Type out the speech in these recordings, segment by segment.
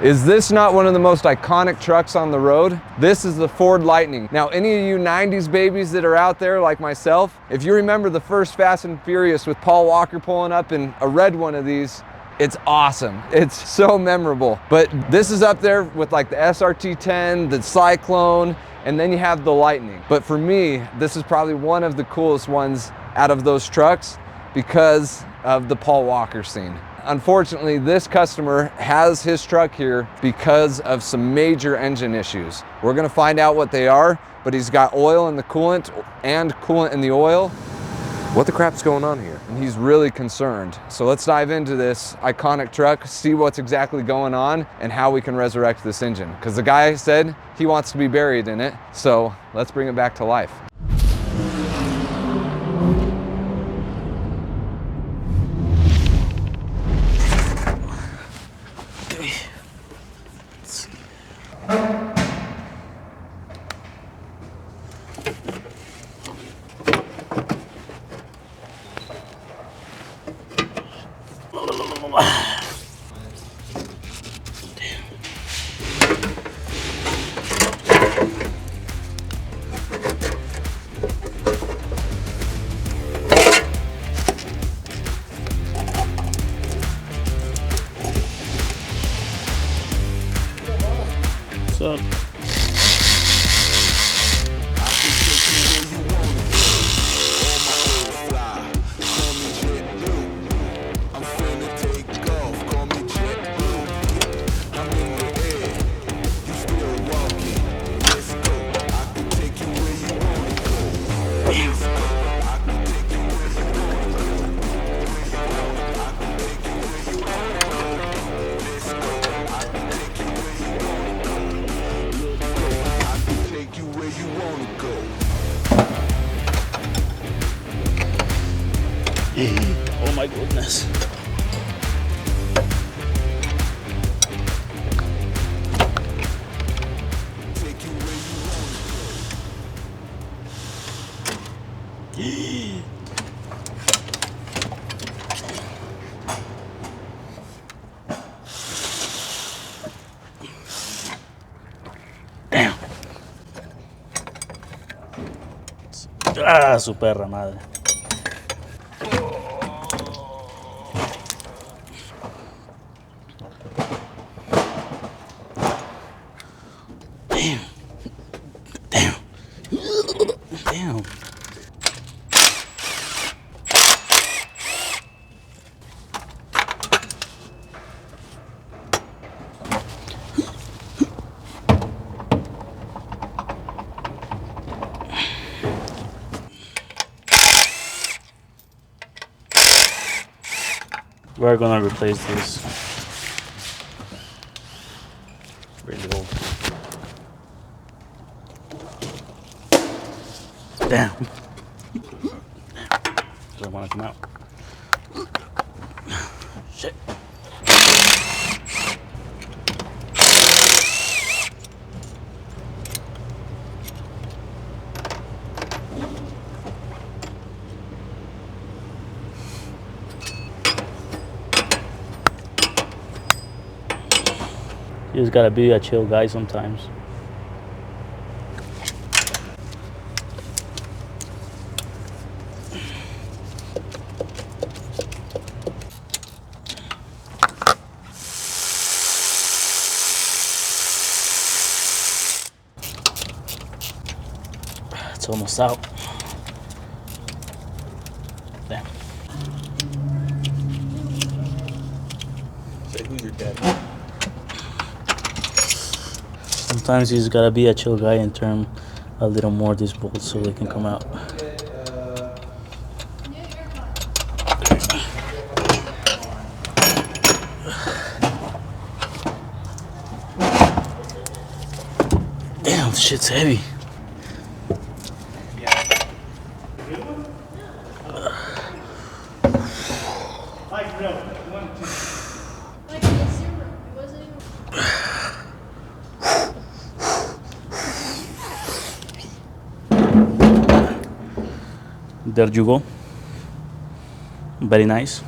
Is this not one of the most iconic trucks on the road? This is the Ford Lightning. Now, any of you 90s babies that are out there like myself, if you remember the first Fast and Furious with Paul Walker pulling up in a red one of these, it's awesome. It's so memorable. But this is up there with like the SRT-10, the Cyclone, and then you have the Lightning. But for me, this is probably one of the coolest ones out of those trucks because of the Paul Walker scene. Unfortunately, this customer has his truck here because of some major engine issues. We're gonna find out what they are, but he's got oil in the coolant and coolant in the oil. What the crap's going on here? And he's really concerned. So let's dive into this iconic truck, see what's exactly going on and how we can resurrect this engine. Because the guy said he wants to be buried in it. So let's bring it back to life. What's up? Oh my goodness. Damn. Ah, su perra madre. Damn. Damn. Damn. We're gonna replace this. Really old. Damn. Doesn't want to come out. Shit. You just gotta be a chill guy sometimes. It's almost out. Damn. Say who's your dad? Sometimes you just gotta be a chill guy and turn a little more these bolts so they can come out. Damn, this shit's heavy. There you go. Very nice.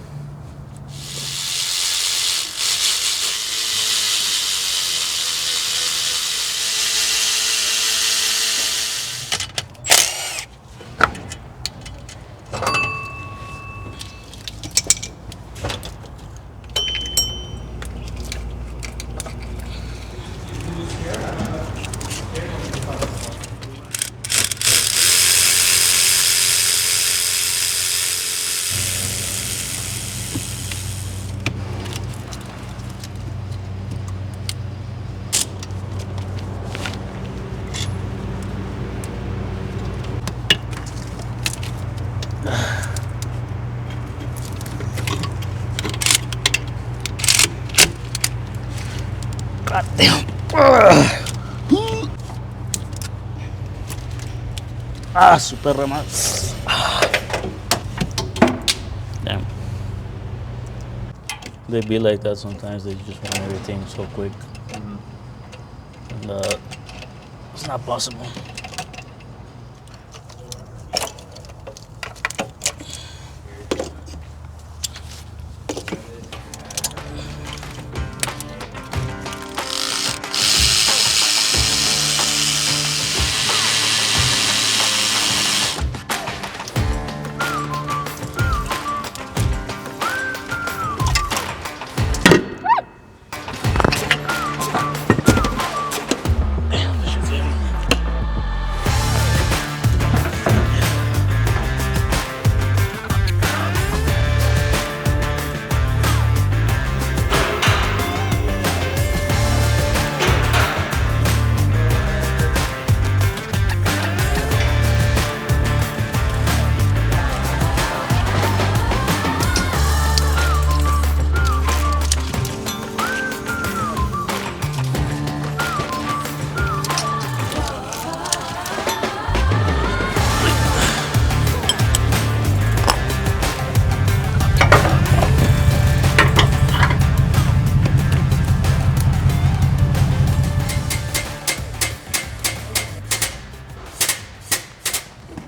God damn. Ah, super remal. Damn. They be like that sometimes. They just want everything so quick. And, it's not possible.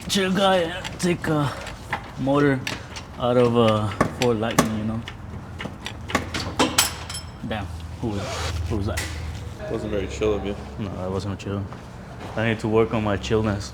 Chill guy, take a motor out of a Ford Lightning, you know. Damn, who was that? Wasn't very chill of you. No, I wasn't chill. I need to work on my chillness.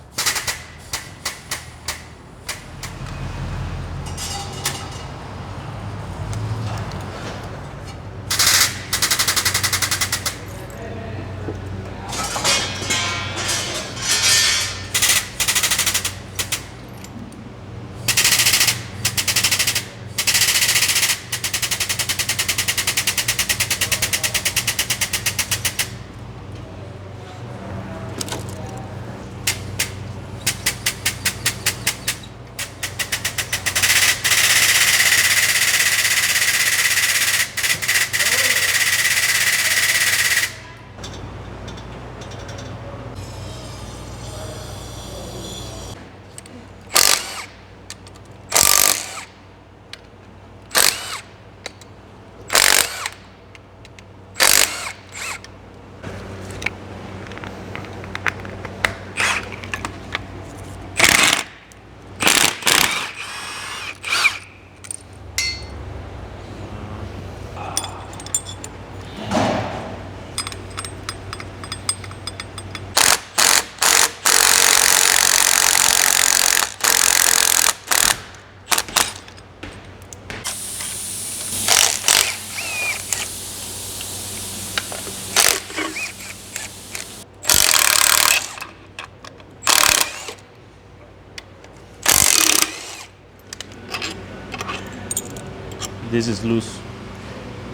This is loose.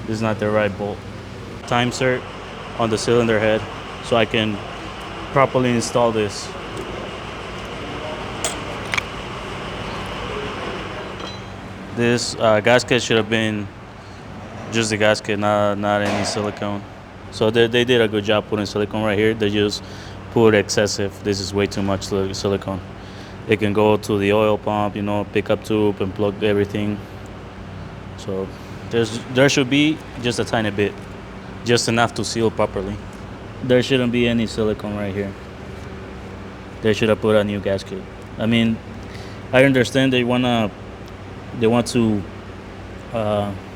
This is not the right bolt. Time cert on the cylinder head so I can properly install this. This gasket should have been just the gasket, not any silicone. So they did a good job putting silicone right here. They just put excessive. This is way too much silicone. It can go to the oil pump, you know, pick up tube and plug everything. So there should be just a tiny bit, just enough to seal properly. There shouldn't be any silicone right here. They should have put a new gasket. I mean, I understand they want to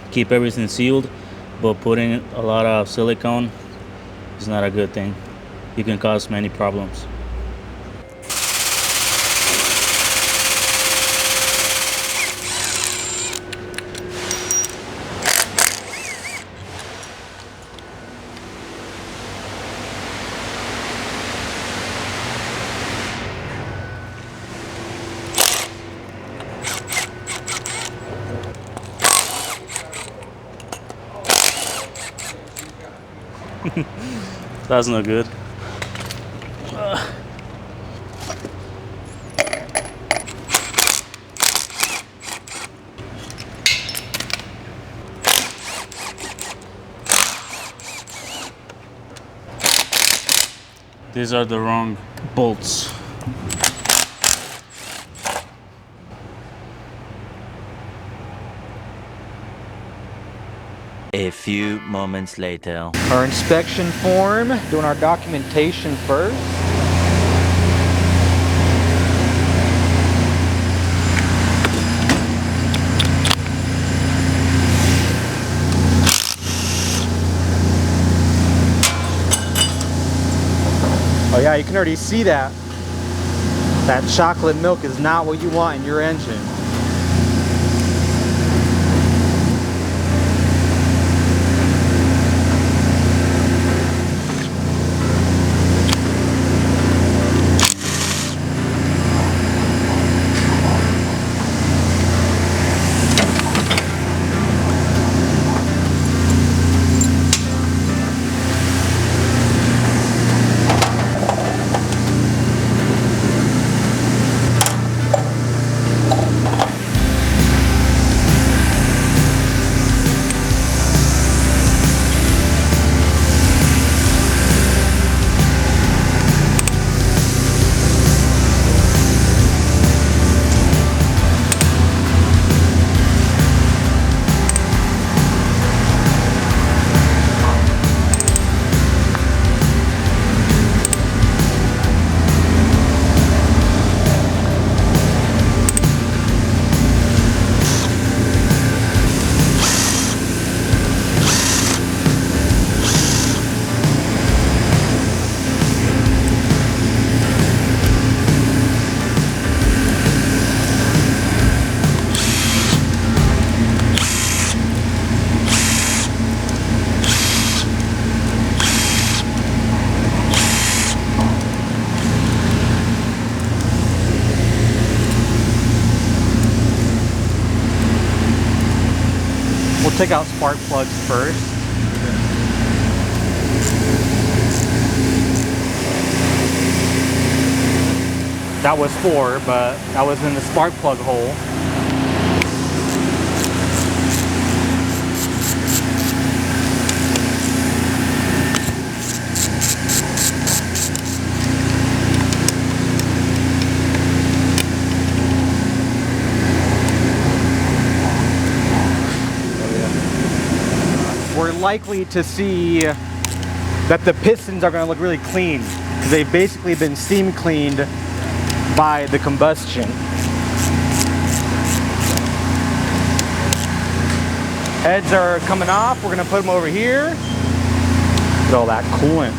keep everything sealed, but putting a lot of silicone is not a good thing. It can cause many problems. That's not good. These are the wrong bolts. A few moments later. Our inspection form, doing our documentation first. Oh yeah, you can already see that. That chocolate milk is not what you want in your engine. We'll take out spark plugs first. That was 4, but that was in the spark plug hole. We're likely to see that the pistons are going to look really clean because they've basically been steam cleaned by the combustion. Heads are coming off. We're going to put them over here. Look at all that coolant.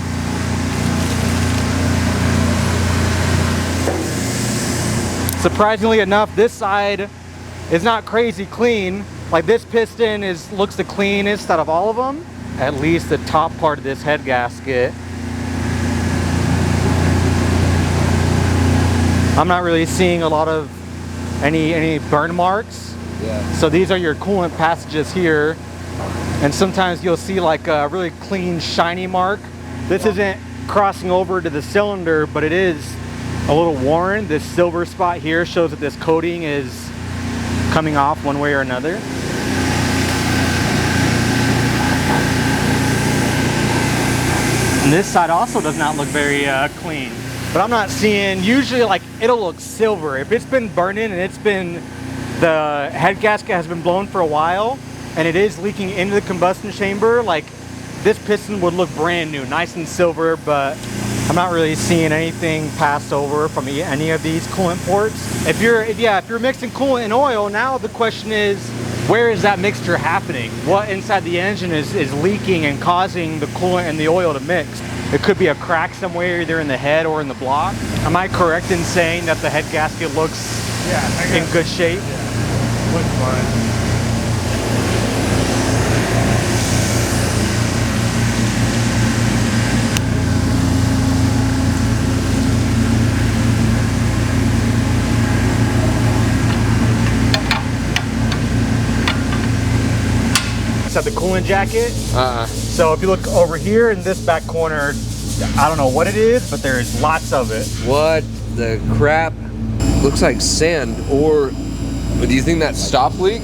Surprisingly enough, this side is not crazy clean. Like this piston looks the cleanest out of all of them. At least the top part of this head gasket. I'm not really seeing a lot of any burn marks. Yeah. So these are your coolant passages here. And sometimes you'll see like a really clean, shiny mark. This isn't crossing over to the cylinder, but it is a little worn. This silver spot here shows that this coating is coming off one way or another. And this side also does not look very clean. But I'm not seeing, usually like it'll look silver. If it's been burning and the head gasket has been blown for a while and it is leaking into the combustion chamber, like this piston would look brand new, nice and silver, but I'm not really seeing anything pass over from any of these coolant ports. If you're mixing coolant and oil, now the question is, where is that mixture happening? What inside the engine is leaking and causing the coolant and the oil to mix? It could be a crack somewhere, either in the head or in the block. Am I correct in saying that the head gasket looks in good shape? Yeah, looks fine. At the coolant jacket. So if you look over here in this back corner, I don't know what it is, but there's lots of it. What the crap? Looks like sand, or do you think that's stop leak?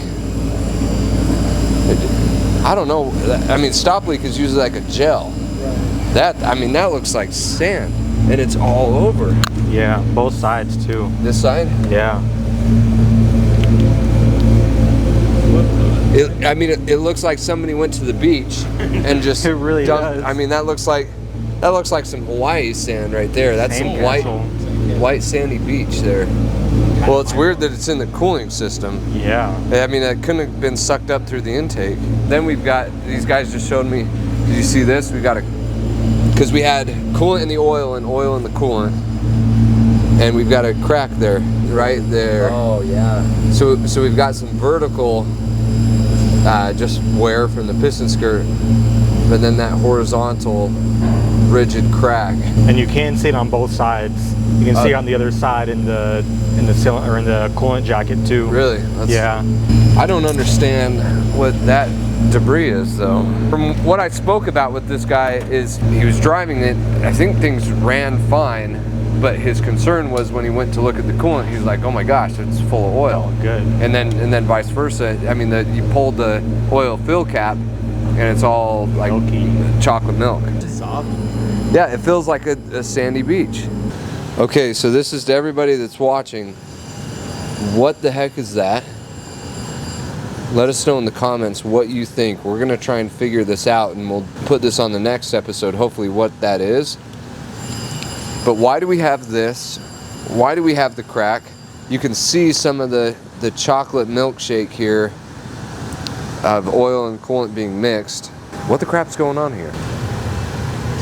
I don't know. I mean, stop leak is usually like a gel. Right. That looks like sand. and it's all over. Yeah, both sides too. This side? Yeah. I mean, it looks like somebody went to the beach and just It really dumped. does. I mean, that looks like some Hawaii sand right there. That's some Sandcastle. white sandy beach there. Well, it's weird that it's in the cooling system. Yeah. I mean, it couldn't have been sucked up through the intake. Then we've got, these guys just showed me, did you see this? We got because we had coolant in the oil and oil in the coolant. And we've got a crack there, right there. Oh yeah. So we've got some vertical just wear from the piston skirt, but then that horizontal rigid crack. And you can see it on both sides. You can see it on the other side in the cylinder or in the coolant jacket too. Really? Yeah. I don't understand what that debris is though. From what I spoke about with this guy is he was driving it, I think things ran fine, but his concern was when he went to look at the coolant, he's like, oh my gosh, it's full of oil. Oh, good. And then vice versa. I mean, you pulled the oil fill cap and it's all like Milky. chocolate milk. Soft. Yeah, it feels like a sandy beach. Okay, so this is to everybody that's watching. What the heck is that? Let us know in the comments what you think. We're gonna try and figure this out and we'll put this on the next episode, hopefully, what that is. But why do we have this? Why do we have the crack? You can see some of the chocolate milkshake here of oil and coolant being mixed. What the crap's going on here?